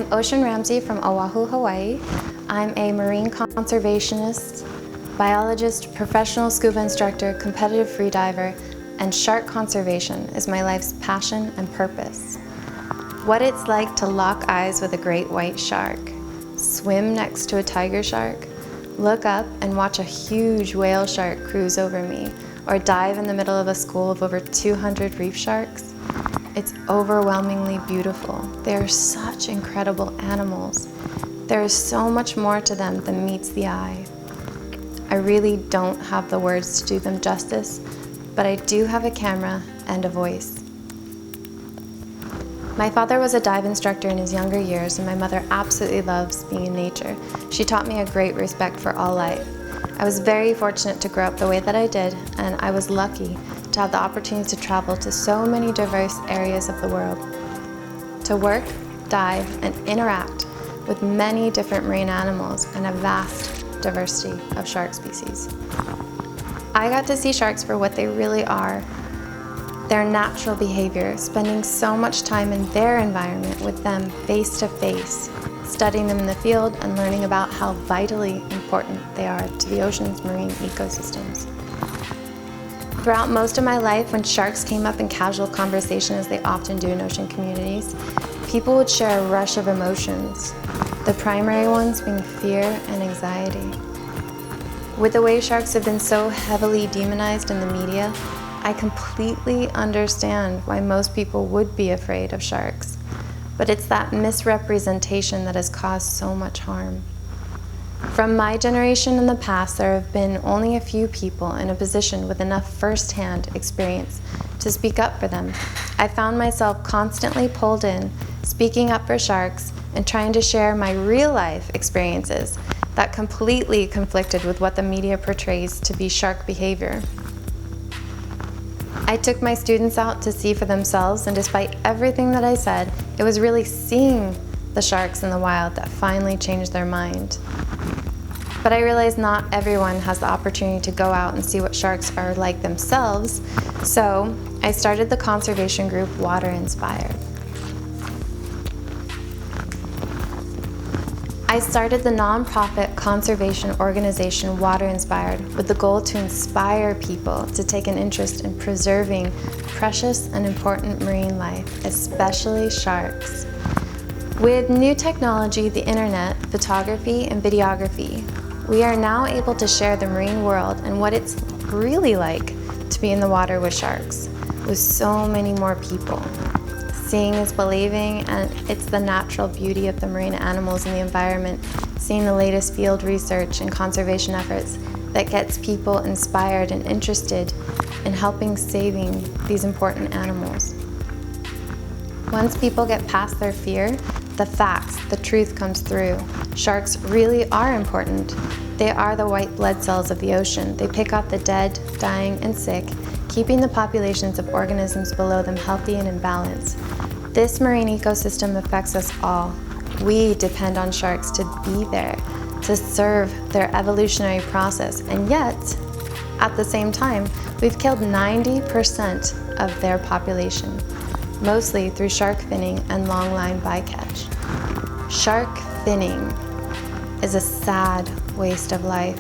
I'm Ocean Ramsey from Oahu, Hawaii. I'm a marine conservationist, biologist, professional scuba instructor, competitive freediver, and shark conservation is my life's passion and purpose. What it's like to lock eyes with a great white shark, swim next to a tiger shark, look up and watch a huge whale shark cruise over me, or dive in the middle of a school of over 200 reef sharks. It's overwhelmingly beautiful. They are such incredible animals. There is so much more to them than meets the eye. I really don't have the words to do them justice, but I do have a camera and a voice. My father was a dive instructor in his younger years, and my mother absolutely loves being in nature. She taught me a great respect for all life. I was very fortunate to grow up the way that I did, and I was lucky to have the opportunity to travel to so many diverse areas of the world, to work, dive, and interact with many different marine animals and a vast diversity of shark species. I got to see sharks for what they really are, their natural behavior, spending so much time in their environment with them face to face, studying them in the field and learning about how vitally important they are to the ocean's marine ecosystems. Throughout most of my life, when sharks came up in casual conversation, as they often do in ocean communities, people would share a rush of emotions, the primary ones being fear and anxiety. With the way sharks have been so heavily demonized in the media, I completely understand why most people would be afraid of sharks. But it's that misrepresentation that has caused so much harm. From my generation in the past, there have been only a few people in a position with enough first-hand experience to speak up for them. I found myself constantly pulled in, speaking up for sharks, and trying to share my real-life experiences that completely conflicted with what the media portrays to be shark behavior. I took my students out to see for themselves, and despite everything that I said, it was really seeing the sharks in the wild that finally changed their mind. But I realized not everyone has the opportunity to go out and see what sharks are like themselves, so I started the conservation group Water Inspired. I started the nonprofit conservation organization Water Inspired with the goal to inspire people to take an interest in preserving precious and important marine life, especially sharks. With new technology, the internet, photography, and videography, we are now able to share the marine world and what it's really like to be in the water with sharks, with so many more people. Seeing is believing, and it's the natural beauty of the marine animals and the environment, seeing the latest field research and conservation efforts that gets people inspired and interested in helping saving these important animals. Once people get past their fear, the facts, the truth comes through. Sharks really are important. They are the white blood cells of the ocean. They pick up the dead, dying, and sick, keeping the populations of organisms below them healthy and in balance. This marine ecosystem affects us all. We depend on sharks to be there, to serve their evolutionary process, and yet, at the same time, we've killed 90% of their population, mostly through shark finning and long-line bycatch. Shark finning is a sad waste of life.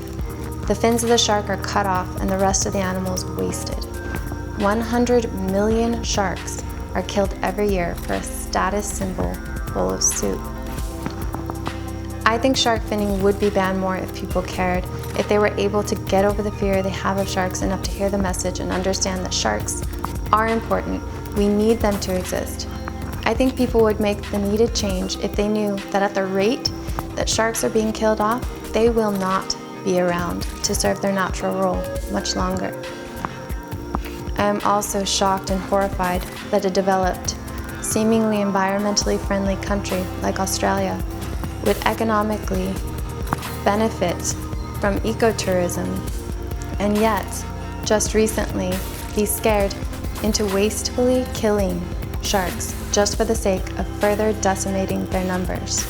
The fins of the shark are cut off and the rest of the animal is wasted. 100 million sharks are killed every year for a status symbol bowl of soup. I think shark finning would be banned more if people cared, if they were able to get over the fear they have of sharks enough to hear the message and understand that sharks are important. We need them to exist. I think people would make the needed change if they knew that at the rate that sharks are being killed off, they will not be around to serve their natural role much longer. I am also shocked and horrified that a developed, seemingly environmentally friendly country like Australia would economically benefit from ecotourism, and yet, just recently, be scared into wastefully killing sharks just for the sake of further decimating their numbers.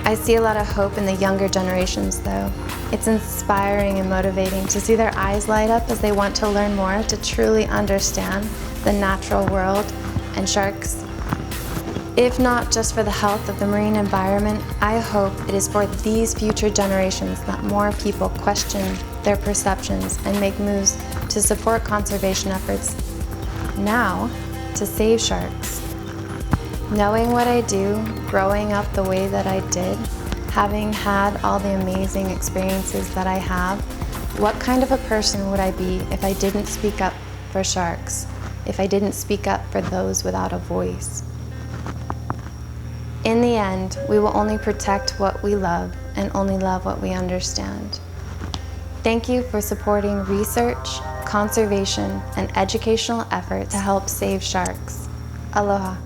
I see a lot of hope in the younger generations though. It's inspiring and motivating to see their eyes light up as they want to learn more, to truly understand the natural world and sharks If not just for the health of the marine environment, I hope it is for these future generations that more people question their perceptions and make moves to support conservation efforts now to save sharks. Knowing what I do, growing up the way that I did, having had all the amazing experiences that I have, what kind of a person would I be if I didn't speak up for sharks, if I didn't speak up for those without a voice? In the end, we will only protect what we love and only love what we understand. Thank you for supporting research, conservation, and educational efforts to help save sharks. Aloha.